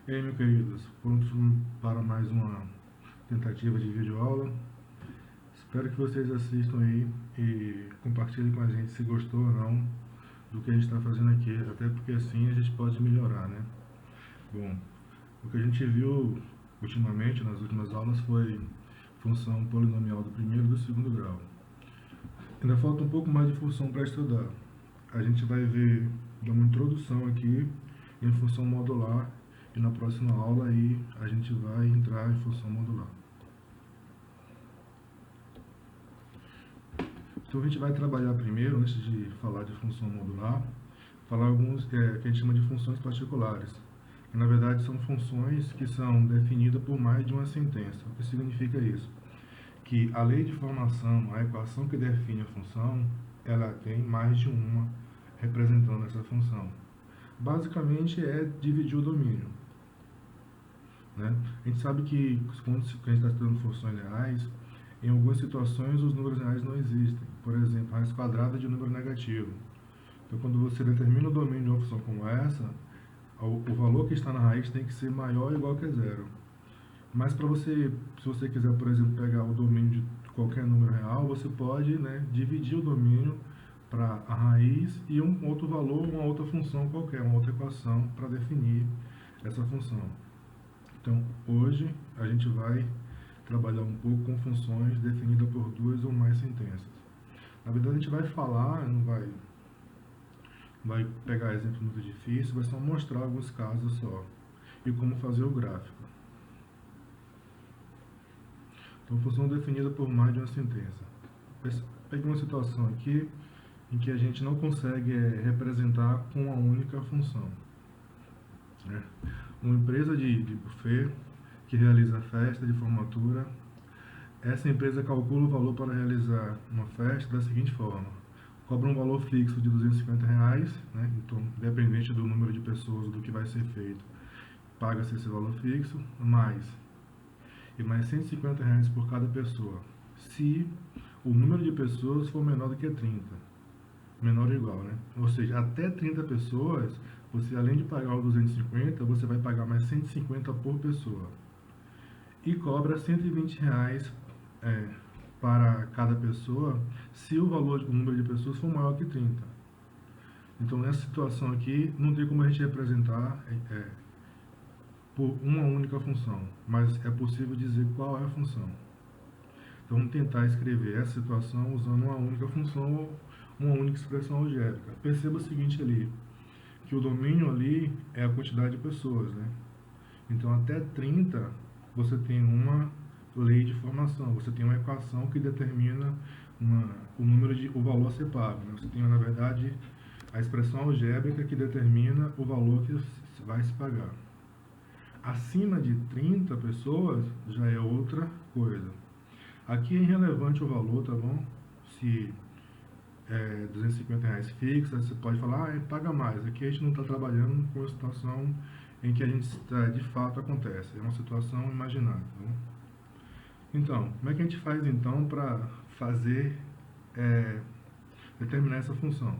E aí, meus queridos, prontos para mais uma tentativa de videoaula? Espero que vocês assistam aí e compartilhem com a gente se gostou ou não do que a gente está fazendo aqui, até porque assim a gente pode melhorar, né? Bom, o que a gente viu ultimamente, nas últimas aulas, foi função polinomial do primeiro e do segundo grau. Ainda falta um pouco mais de função para estudar. A gente vai ver, dar uma introdução aqui em função modular e na próxima aula aí a gente vai entrar em função modular. Então a gente vai trabalhar primeiro, antes de falar de função modular, falar alguns que a gente chama de funções particulares, que na verdade são funções que são definidas por mais de uma sentença. O que significa isso? Que a lei de formação, a equação que define a função, ela tem mais de uma representando essa função. Basicamente é dividir o domínio, né? A gente sabe que quando a gente está estudando funções reais, em algumas situações os números reais não existem. Por exemplo, a raiz quadrada de um número negativo. Então, quando você determina o domínio de uma função como essa, o valor que está na raiz tem que ser maior ou igual que zero. Mas para você, se você quiser, por exemplo, pegar o domínio de qualquer número real, você pode, né, dividir o domínio para a raiz e um outro valor, uma outra função qualquer, uma outra equação para definir essa função. Então, hoje a gente vai trabalhar um pouco com funções definidas por duas ou mais sentenças. Na verdade, a gente vai falar, não vai pegar exemplos muito difíceis, vai só mostrar alguns casos só e como fazer o gráfico. Então, função definida por mais de uma sentença. Peguei uma situação aqui em que a gente não consegue representar com uma única função, né? Uma empresa de buffet que realiza festa de formatura. Essa empresa calcula o valor para realizar uma festa da seguinte forma: cobra um valor fixo de R$ 250, né? Então, independente do número de pessoas do que vai ser feito, paga-se esse valor fixo, mais R$ 150 por cada pessoa, se o número de pessoas for menor do que 30, menor ou igual, né? Ou seja, até 30 pessoas, você além de pagar o 250, você vai pagar mais 150 por pessoa. E cobra R$ 120 para cada pessoa, se o número de pessoas for maior que 30. Então, nessa situação aqui, não tem como a gente representar por uma única função, mas é possível dizer qual é a função. Então, vamos tentar escrever essa situação usando uma única função ou uma única expressão algébrica. Perceba o seguinte ali, que o domínio ali é a quantidade de pessoas, né? Então, até 30, você tem uma lei de formação, você tem uma equação que determina o valor a ser pago, né? Você tem, na verdade, a expressão algébrica que determina o valor que vai se pagar. Acima de 30 pessoas já é outra coisa. Aqui é irrelevante o valor, tá bom? Se é R$ 250 fixa, você pode falar, paga mais. Aqui a gente não está trabalhando com a situação em que a gente de fato acontece. É uma situação imaginária, tá bom? Então, como é que a gente faz então para fazer, determinar essa função?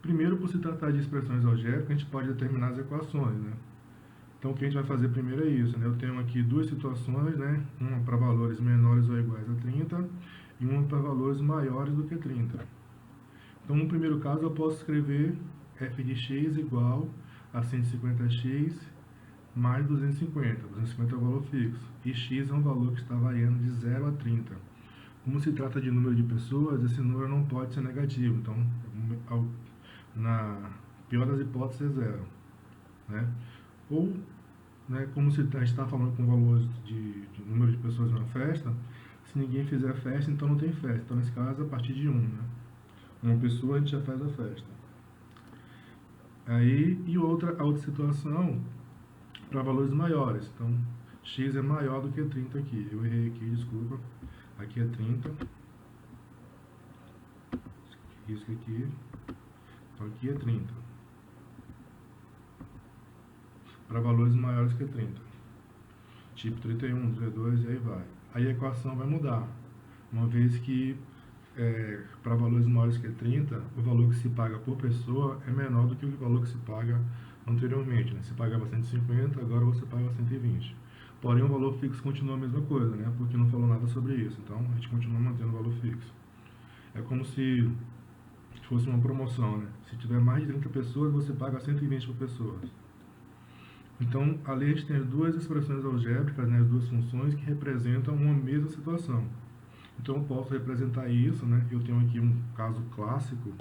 Primeiro, por se tratar de expressões algébricas, a gente pode determinar as equações, né? Então, o que a gente vai fazer primeiro é isso, né? Eu tenho aqui duas situações, né? Uma para valores menores ou iguais a 30 e uma para valores maiores do que 30. Então, no primeiro caso, eu posso escrever f de x igual a 150x mais 250. 250 é o valor fixo. E x é um valor que está variando de 0 a 30. Como se trata de número de pessoas, esse número não pode ser negativo. Então, na pior das hipóteses, é zero, né? Ou, né, como se a gente está falando com valores de número de pessoas na festa, se ninguém fizer festa, então não tem festa. Então, nesse caso, a partir de 1, né? Uma pessoa, a gente já faz a festa. Aí, a outra situação, para valores maiores. Então, x é maior do que 30 aqui. Eu errei aqui, desculpa. Aqui é 30. Isso aqui. Então, aqui é 30. Para valores maiores que 30. Tipo 31, 32 e aí vai. Aí a equação vai mudar. Uma vez que, para valores maiores que 30, o valor que se paga por pessoa é menor do que o valor que se paga anteriormente, né? Você pagava 150, agora você paga 120. Porém, o valor fixo continua a mesma coisa, né? Porque não falou nada sobre isso. Então, a gente continua mantendo o valor fixo. É como se fosse uma promoção, né? Se tiver mais de 30 pessoas, você paga 120 por pessoa. Então, ali a gente tem as duas expressões algébricas, né? As duas funções que representam uma mesma situação. Então, eu posso representar isso, né? Eu tenho aqui um caso clássico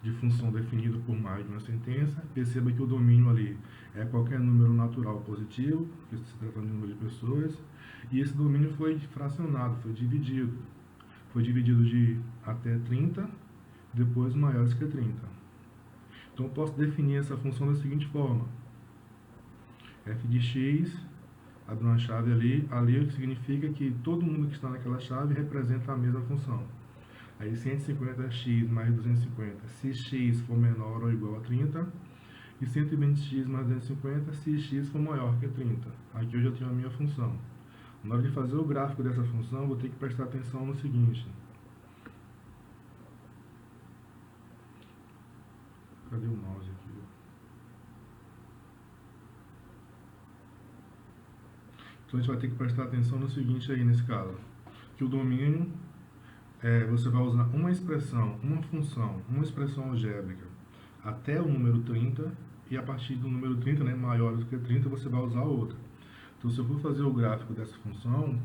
de função definida por mais de uma sentença. Perceba que o domínio ali é qualquer número natural positivo, porque se trata de número de pessoas, e esse domínio foi fracionado, foi dividido. Foi dividido de até 30, depois maiores que 30. Então eu posso definir essa função da seguinte forma: f de x, abre uma chave ali significa que todo mundo que está naquela chave representa a mesma função. Aí 150x mais 250, se x for menor ou igual a 30, e 120x mais 250, se x for maior que 30. Aqui eu já tenho a minha função. Na hora de fazer o gráfico dessa função, vou ter que prestar atenção no seguinte. Cadê o mouse aqui? Então a gente vai ter que prestar atenção no seguinte aí nesse caso. Que o domínio, você vai usar uma expressão, uma função, uma expressão algébrica até o número 30, e a partir do número 30, né, maior do que 30, você vai usar outra. Então se eu for fazer o gráfico dessa função,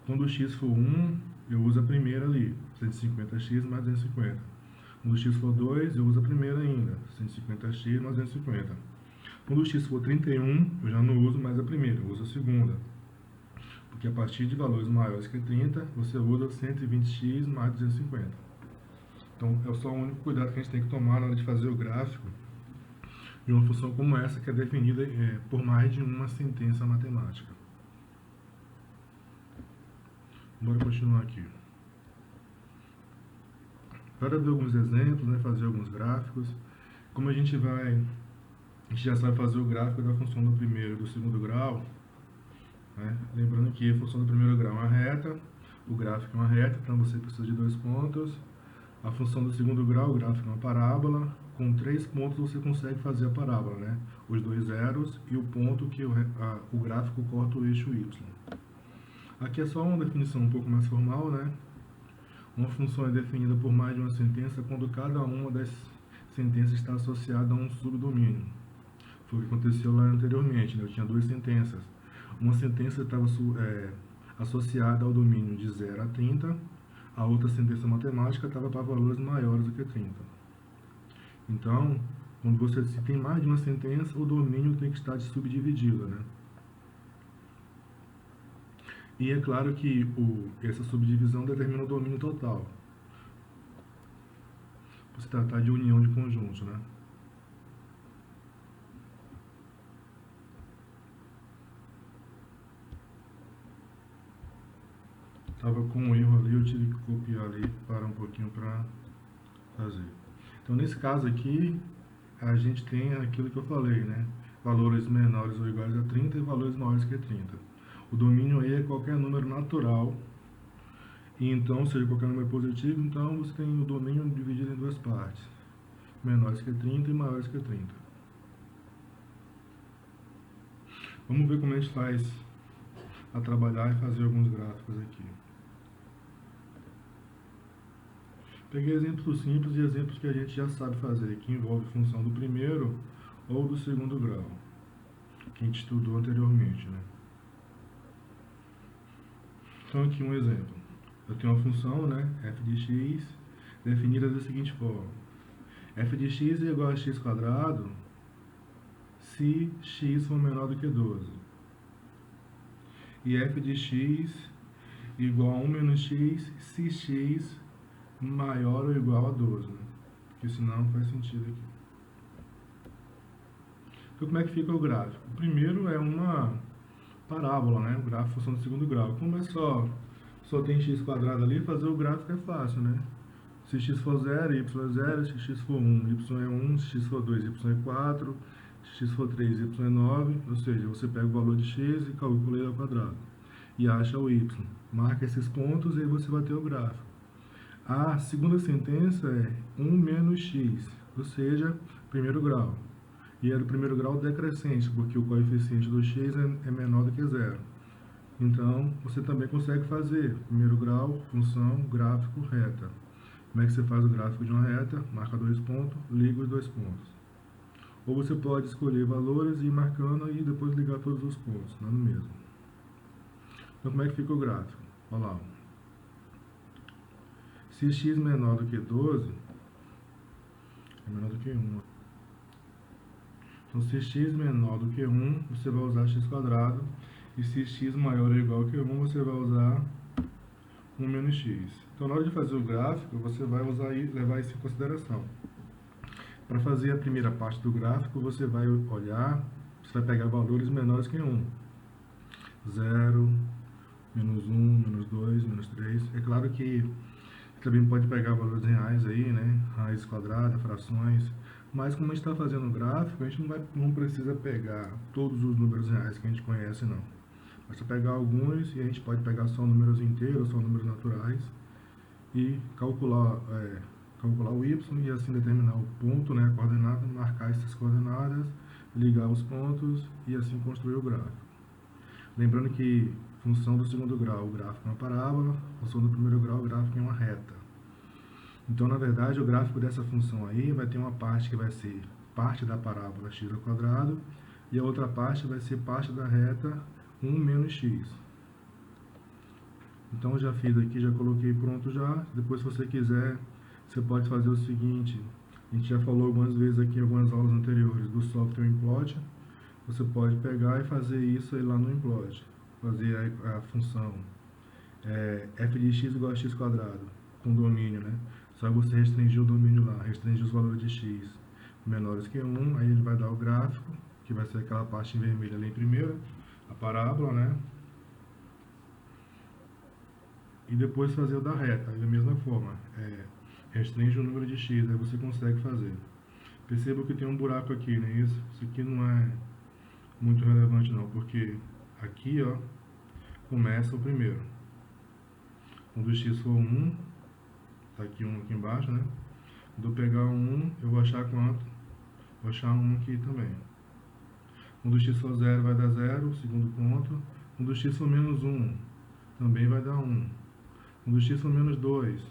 quando o x for 1, eu uso a primeira ali, 150x mais 250. Quando o x for 2, eu uso a primeira ainda, 150x mais 250. Quando o x for 31, eu já não uso mais a primeira, eu uso a segunda. Porque a partir de valores maiores que 30, você usa 120x mais 250. Então, é só o único cuidado que a gente tem que tomar na hora de fazer o gráfico de uma função como essa, que é definida por mais de uma sentença matemática. Bora continuar aqui. Para ver alguns exemplos, né, fazer alguns gráficos. Como a gente já sabe fazer o gráfico da função do primeiro e do segundo grau, né? Lembrando que a função do primeiro grau é uma reta, o gráfico é uma reta, então você precisa de 2 pontos. A função do segundo grau, o gráfico é uma parábola. Com 3 pontos você consegue fazer a parábola, né? Os 2 zeros e o ponto que o gráfico corta o eixo y. Aqui é só uma definição um pouco mais formal, né? Uma função é definida por mais de uma sentença quando cada uma das sentenças está associada a um subdomínio. Foi o que aconteceu lá anteriormente, né? Eu tinha 2 sentenças. Uma sentença estava associada ao domínio de 0 a 30, a outra sentença matemática estava para valores maiores do que 30. Então, quando você tem mais de uma sentença, o domínio tem que estar subdividido, né? E é claro que essa subdivisão determina o domínio total. Se tratar de união de conjuntos, né? Estava com um erro ali, eu tive que copiar ali, parar um pouquinho para fazer. Então, nesse caso aqui, a gente tem aquilo que eu falei, né? Valores menores ou iguais a 30 e valores maiores que 30. O domínio aí é qualquer número natural. E então, seja qualquer número positivo, então você tem o domínio dividido em 2 partes. Menores que 30 e maiores que 30. Vamos ver como a gente faz a trabalhar e fazer alguns gráficos aqui. Peguei exemplos simples e exemplos que a gente já sabe fazer, que envolve função do primeiro ou do segundo grau, que a gente estudou anteriormente, né? Então aqui um exemplo. Eu tenho uma função, né, f de x, definida da seguinte forma. F de x é igual a x quadrado se x for menor do que 12. E f de x igual a 1 menos x se x maior ou igual a 12, né? Porque senão não faz sentido aqui. Então como é que fica o gráfico? O primeiro é uma parábola, né? O gráfico função do segundo grau. Como é só tem x quadrado ali, fazer o gráfico é fácil, né? Se x for 0, y é 0, se x for 1, y é 1, se x for 2, y é 4, se x for 3, y é 9, ou seja, você pega o valor de x e calcula ele ao quadrado. E acha o y. Marca esses pontos e aí você vai ter o gráfico. A segunda sentença é 1 menos x, ou seja, primeiro grau. E é do primeiro grau decrescente, porque o coeficiente do x é menor do que zero. Então, você também consegue fazer primeiro grau, função, gráfico, reta. Como é que você faz o gráfico de uma reta? Marca 2 pontos, liga os 2 pontos. Ou você pode escolher valores e ir marcando e depois ligar todos os pontos, dando mesmo. Então, como é que fica o gráfico? Olha lá. Se x menor do que 12, é menor do que 1. Então, se x menor do que 1, você vai usar x quadrado. E se x maior ou igual que 1, você vai usar 1 menos x. Então, na hora de fazer o gráfico, você vai levar isso em consideração. Para fazer a primeira parte do gráfico, você vai olhar, você vai pegar valores menores que 1. 0, menos 1, menos 2, menos 3. É claro que também pode pegar valores reais aí, né? Raiz quadrada, frações. Mas como a gente está fazendo o gráfico, a gente não precisa pegar todos os números reais que a gente conhece, não. Basta pegar alguns e a gente pode pegar só números inteiros, só números naturais e calcular o y e assim determinar o ponto, né, a coordenada, marcar essas coordenadas, ligar os pontos e assim construir o gráfico. Lembrando que função do segundo grau, o gráfico é uma parábola, função do primeiro grau, o gráfico é uma reta. Então, na verdade, o gráfico dessa função aí vai ter uma parte que vai ser parte da parábola x ao quadrado e a outra parte vai ser parte da reta 1 menos x. Então, eu já fiz aqui, já coloquei pronto já. Depois, se você quiser, você pode fazer o seguinte. A gente já falou algumas vezes aqui em algumas aulas anteriores do software Implode. Você pode pegar e fazer isso aí lá no Implode. Fazer a função f de x igual a x quadrado, com domínio, né? Só você restringir o domínio lá, restringir os valores de x menores que 1, aí ele vai dar o gráfico, que vai ser aquela parte em vermelho ali em primeiro, a parábola, né? E depois fazer o da reta, da mesma forma, restringe o número de x, aí você consegue fazer. Perceba que tem um buraco aqui, né? Isso aqui não é muito relevante não, porque aqui, ó, começa o primeiro. Quando o x for 1, tá aqui 1 aqui embaixo, né? Quando eu pegar o 1, eu vou achar quanto? Vou achar 1 aqui também. Quando o x for 0, vai dar 0, segundo ponto. Quando o x for menos 1, também vai dar 1. Quando o x for menos 2,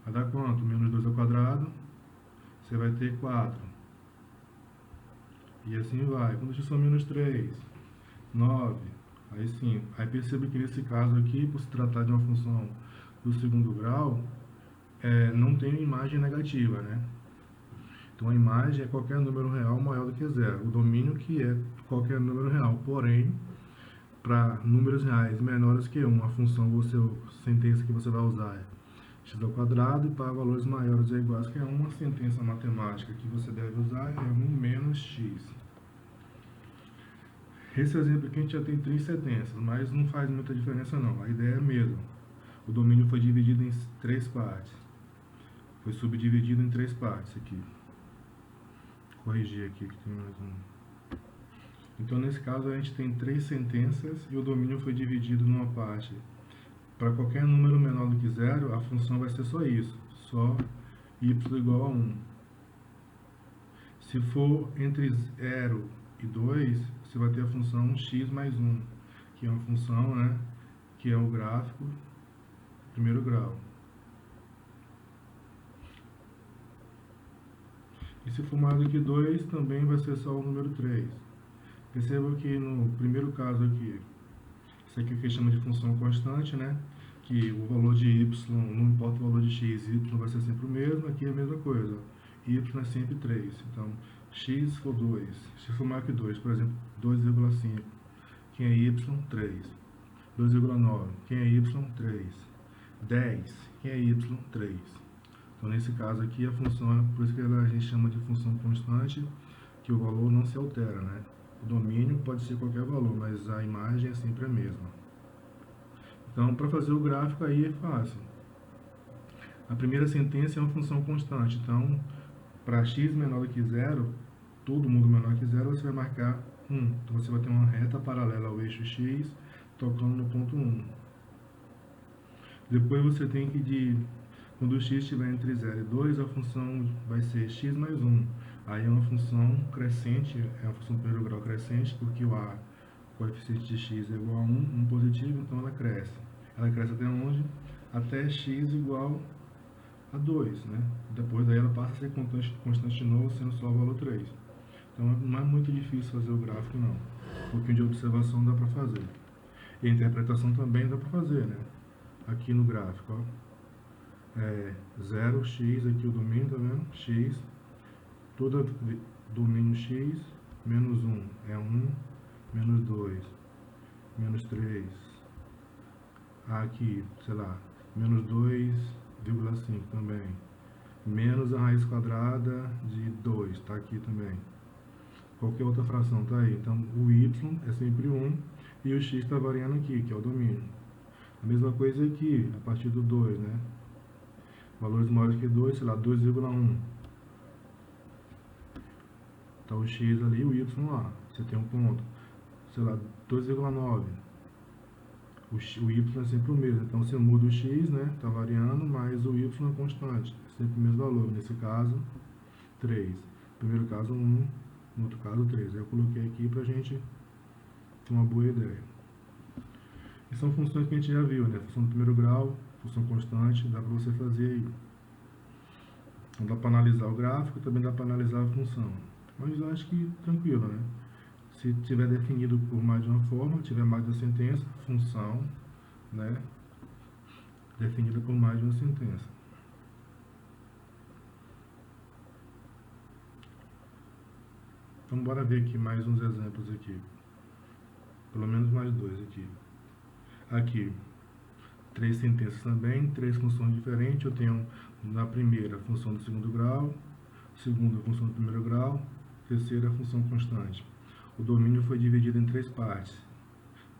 vai dar quanto? Menos 2 ao quadrado, você vai ter 4. E assim vai. Quando o x for menos 3, 9, aí 5. Aí perceba que nesse caso aqui, por se tratar de uma função do segundo grau, não tem imagem negativa, né? Então a imagem é qualquer número real maior do que zero. O domínio que é qualquer número real. Porém, para números reais menores que 1, a função, a sentença que você vai usar é x ao quadrado, e para valores maiores ou iguais que 1, a sentença matemática que você deve usar é 1 menos x. Esse exemplo aqui a gente já tem 3 sentenças, mas não faz muita diferença não. A ideia é a mesma. O domínio foi dividido em 3 partes. Foi subdividido em 3 partes aqui. Vou corrigir aqui que tem mais um. Então, nesse caso, a gente tem 3 sentenças e o domínio foi dividido numa parte. Para qualquer número menor do que 0, a função vai ser só isso. Só y igual a 1. Se for entre 0 e 2, você vai ter a função x mais 1, que é uma função, né, que é o gráfico primeiro grau. E se for mais do que 2, também vai ser só o número 3. Perceba que no primeiro caso aqui, isso aqui que chama de função constante, né? Que o valor de y, não importa o valor de x, y vai ser sempre o mesmo. Aqui é a mesma coisa, y é sempre 3. Então, x for 2, x for maior que 2, por exemplo, 2,5. Quem é y? 3. 2,9. Quem é y? 3. 10. Quem é y? 3. Então, nesse caso aqui, a função, por isso que a gente chama de função constante, que o valor não se altera, né? O domínio pode ser qualquer valor, mas a imagem é sempre a mesma. Então, para fazer o gráfico aí é fácil. A primeira sentença é uma função constante. Então, para x menor do que 0, todo mundo menor que 0, você vai marcar 1. Então, você vai ter uma reta paralela ao eixo x, tocando no ponto 1. Depois você tem que, quando o x estiver entre 0 e 2, a função vai ser x mais 1. Aí é uma função crescente, é uma função de primeiro grau crescente, porque o coeficiente de x é igual a 1 positivo, então ela cresce. Ela cresce até onde? Até x igual a 2, né? Depois daí ela passa a ser constante de novo, sendo só o valor 3. Então não é muito difícil fazer o gráfico, não. Um pouquinho de observação dá para fazer. E a interpretação também dá para fazer, né? Aqui no gráfico, ó. 0x, aqui o domínio, tá vendo? X, todo domínio x, menos 1 é 1, menos 2, menos 3, aqui, sei lá, menos 2,5 também, menos a raiz quadrada de 2, tá aqui também. Qualquer outra fração tá aí. Então, o y é sempre 1 e o x está variando aqui, que é o domínio. A mesma coisa aqui, a partir do 2, né? Valores maiores que 2, sei lá, 2,1. Tá o x ali e o y lá. Você tem um ponto. Sei lá, 2,9. O y é sempre o mesmo. Então, você muda o x, né? Tá variando, mas o y é constante. É sempre o mesmo valor. Nesse caso, 3. No primeiro caso, 1. No outro caso, 3. Eu coloquei aqui pra gente ter uma boa ideia. E são funções que a gente já viu, né? Função do primeiro grau, função constante, dá para você fazer aí. Então dá para analisar o gráfico, também dá para analisar a função. Mas eu acho que tranquilo, né? Se tiver definido por mais de uma forma, tiver mais de uma sentença, função, né? Definida por mais de uma sentença. Então bora ver aqui mais uns exemplos aqui. Pelo menos mais dois aqui. Aqui, 3 sentenças também, 3 funções diferentes. Eu tenho na primeira a função do segundo grau, segunda a função do primeiro grau, terceira a função constante. O domínio foi dividido em 3 partes.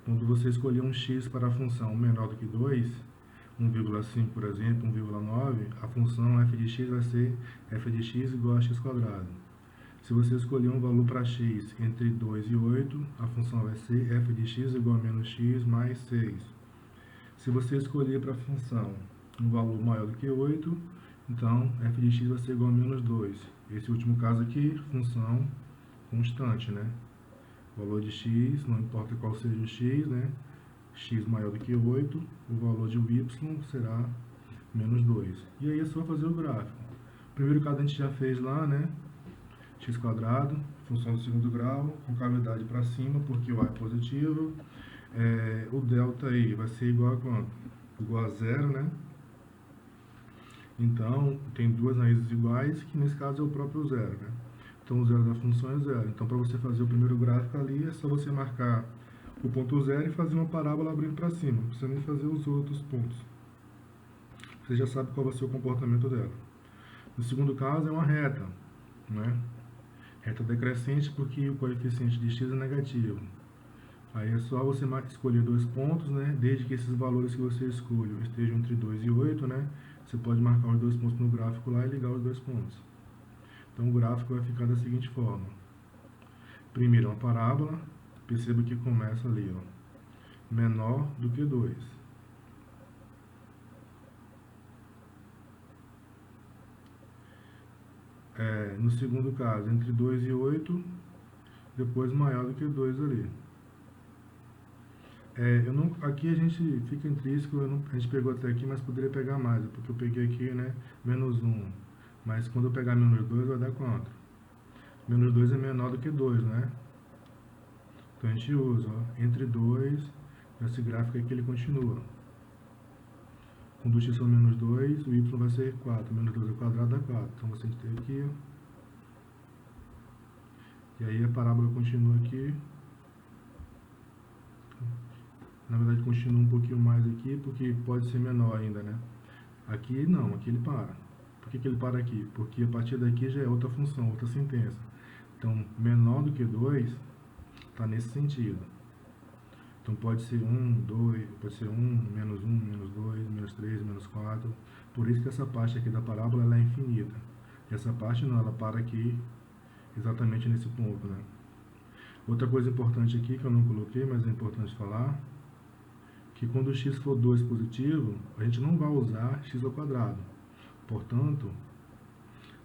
Quando você escolher um x para a função menor do que 2, 1,5 por exemplo, 1,9, a função f de x vai ser f de x igual a x quadrado. Se você escolher um valor para x entre 2 e 8, a função vai ser f de x igual a menos x mais 6. Se você escolher para a função um valor maior do que 8, então f de x vai ser igual a menos 2. Esse último caso aqui, função constante, né? Valor de x, não importa qual seja o x, né? X maior do que 8, o valor de y será menos 2. E aí é só fazer o gráfico. O primeiro caso a gente já fez lá, né? X quadrado, função do segundo grau, com cavidade para cima, porque o y é positivo. O delta aí vai ser igual a quanto? Igual a 0, né? Então, tem duas raízes iguais, que nesse caso é o próprio zero, né? Então, o zero da função é zero. Então, para você fazer o primeiro gráfico ali, é só você marcar o ponto zero e fazer uma parábola abrindo para cima. Não precisa nem fazer os outros pontos. Você já sabe qual vai ser o comportamento dela. No segundo caso, é uma reta, né? Reta decrescente porque o coeficiente de x é negativo. Aí é só você escolher 2 pontos, né? Desde que esses valores que você escolhe estejam entre 2 e 8, né? Você pode marcar os 2 pontos no gráfico lá e ligar os 2 pontos. Então o gráfico vai ficar da seguinte forma. Primeiro uma parábola, perceba que começa ali, ó, menor do que 2. No segundo caso, entre 2 e 8, depois maior do que 2 ali. Aqui a gente fica intrínseco, a gente pegou até aqui, mas poderia pegar mais, porque eu peguei aqui, né, menos 1. Mas quando eu pegar menos 2, vai dar quanto? Menos 2 é menor do que 2, né? Então a gente usa, ó, entre 2, esse gráfico aqui ele continua. Quando o x for menos 2, o y vai ser 4. Menos 2 ao quadrado dá 4. Então você tem aqui, ó. E aí a parábola continua aqui. Na verdade continua um pouquinho mais aqui, porque pode ser menor ainda, né? Aqui não, aqui ele para. Por que ele para aqui? Porque a partir daqui já é outra função, outra sentença. Então, menor do que 2, está nesse sentido. Então pode ser 1, 2, pode ser 1, menos 2, menos 3, menos 4. Por isso que essa parte aqui da parábola ela é infinita. E essa parte não, ela para aqui exatamente nesse ponto, né? Outra coisa importante aqui que eu não coloquei, mas é importante falar, que quando o x for 2 positivo, a gente não vai usar x ao quadrado. Portanto,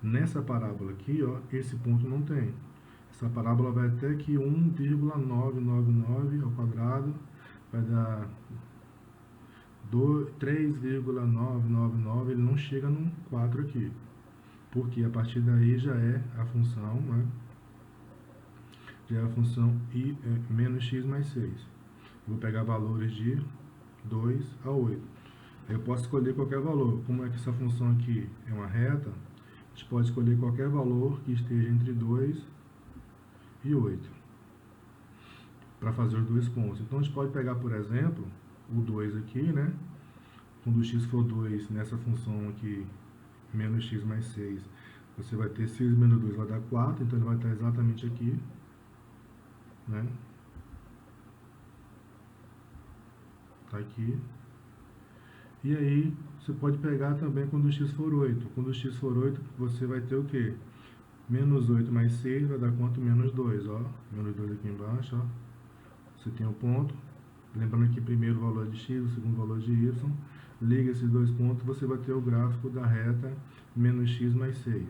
Nessa parábola aqui, ó, esse ponto não tem. Essa parábola vai até aqui 1,999 ao quadrado, vai dar 3,999, ele não chega num 4 aqui. Porque a partir daí já é a função, né? Já é a função menos x mais 6. Vou pegar valores de 2 a 8. Eu posso escolher qualquer valor. Como é que essa função aqui é uma reta, a gente pode escolher qualquer valor que esteja entre 2 e 8 para fazer os dois pontos. Então a gente pode pegar, por exemplo, o 2 aqui, né? Quando o x for 2 nessa função aqui, menos x mais 6, você vai ter 6 menos 2 vai dar 4, então ele vai estar exatamente aqui, né? Tá aqui. E aí, você pode pegar também quando o x for 8. Quando o x for 8, você vai ter o quê? Menos 8 mais 6 vai dar quanto? Menos 2, ó. Menos 2 aqui embaixo, ó. Você tem o ponto. Lembrando que primeiro o valor é de x, o segundo valor é de y. Liga esses dois pontos, você vai ter o gráfico da reta menos x mais 6.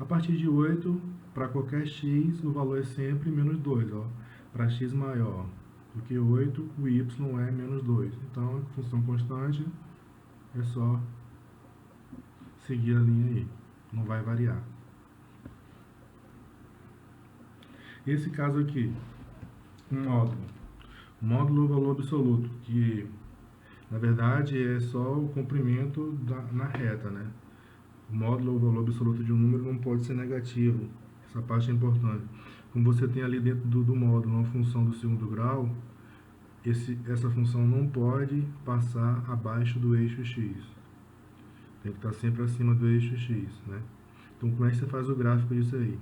A partir de 8, para qualquer x, o valor é sempre menos 2, ó. Para x maior do que 8, o y é menos 2. Então, a função constante é só seguir a linha aí, não vai variar. Esse caso aqui, um módulo. Módulo é o valor absoluto, que na verdade é só o comprimento na reta, né? O módulo, o valor absoluto de um número, não pode ser negativo. Essa parte é importante. Como você tem ali dentro do módulo uma função do segundo grau, essa função não pode passar abaixo do eixo x. Tem que estar sempre acima do eixo x, né? Então, como é que você faz o gráfico disso aí?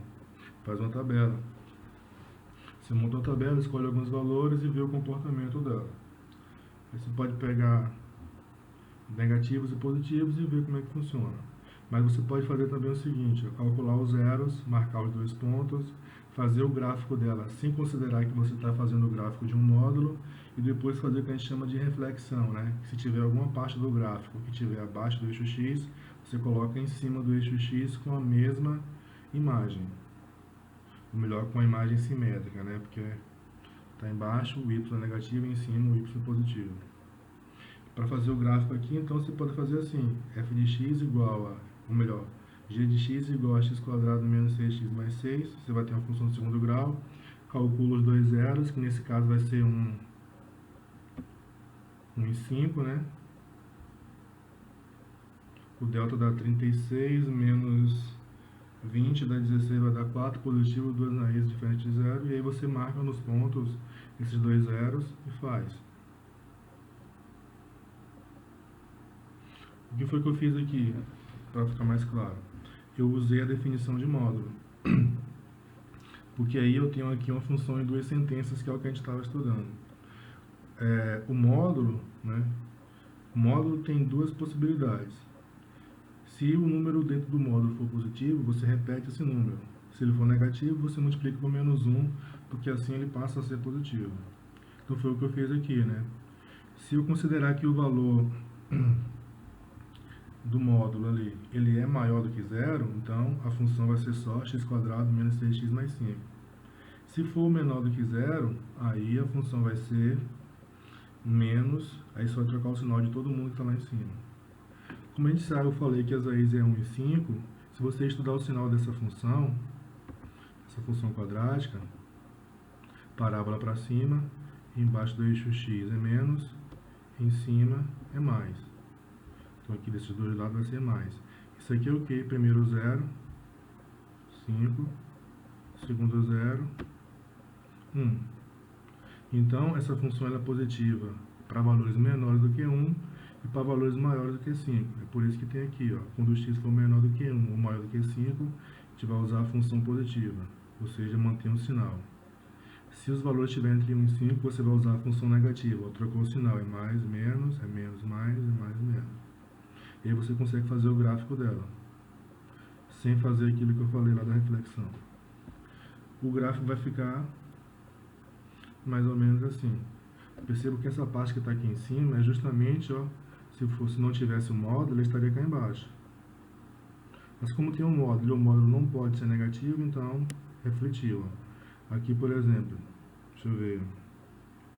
Faz uma tabela. Você monta uma tabela, escolhe alguns valores e vê o comportamento dela. Aí você pode pegar negativos e positivos e ver como é que funciona. Mas você pode fazer também o seguinte, calcular os zeros, marcar os dois pontos, fazer o gráfico dela sem considerar que você está fazendo o gráfico de um módulo e depois fazer o que a gente chama de reflexão, né? Se tiver alguma parte do gráfico que estiver abaixo do eixo x, você coloca em cima do eixo x com a mesma imagem. Ou melhor, com a imagem simétrica, né? Porque está embaixo o y negativo e em cima o y positivo. Para fazer o gráfico aqui, então você pode fazer assim, f de x igual a, ou melhor, g de x igual a x quadrado menos 6x mais 6, você vai ter uma função de segundo grau, calcula os dois zeros, que nesse caso vai ser 1 e 5, né? O delta dá 36, menos 20 dá 16, vai dar 4, positivo, duas raízes diferentes de zero, e aí você marca nos pontos esses dois zeros e faz. O que foi que eu fiz aqui, para ficar mais claro? Eu usei a definição de módulo, porque aí eu tenho aqui uma função em duas sentenças, que é o que a gente estava estudando. O módulo, né? O módulo tem duas possibilidades. Se o número dentro do módulo for positivo, você repete esse número. Se ele for negativo, você multiplica por menos 1, porque assim ele passa a ser positivo. Então foi o que eu fiz aqui, né? Se eu considerar que o valor do módulo ali, ele é maior do que zero, então a função vai ser só x quadrado menos 6x mais 5. Se for menor do que zero, aí a função vai ser menos, aí só trocar o sinal de todo mundo que está lá em cima. Como a gente sabe, eu falei que as raízes é 1 e 5, se você estudar o sinal dessa função, essa função quadrática, parábola para cima, embaixo do eixo x é menos, em cima é mais. Então aqui desses dois lados vai ser mais. Isso aqui é o que? Primeiro zero, 5, segundo zero, 1. Então essa função ela é positiva para valores menores do que 1 e para valores maiores do que 5. É por isso que tem aqui, ó, quando o x for menor do que 1 ou maior do que 5, a gente vai usar a função positiva, ou seja, mantém o sinal. Se os valores estiverem entre 1 e 5, você vai usar a função negativa, ó, trocou o sinal, é mais, menos, é menos, mais, é mais, menos. E aí você consegue fazer o gráfico dela, sem fazer aquilo que eu falei lá da reflexão. O gráfico vai ficar mais ou menos assim. Percebo que essa parte que está aqui em cima é justamente, ó, se não tivesse o módulo, ele estaria cá embaixo. Mas como tem um módulo e o módulo não pode ser negativo, então refletiu. Aqui, por exemplo, deixa eu ver.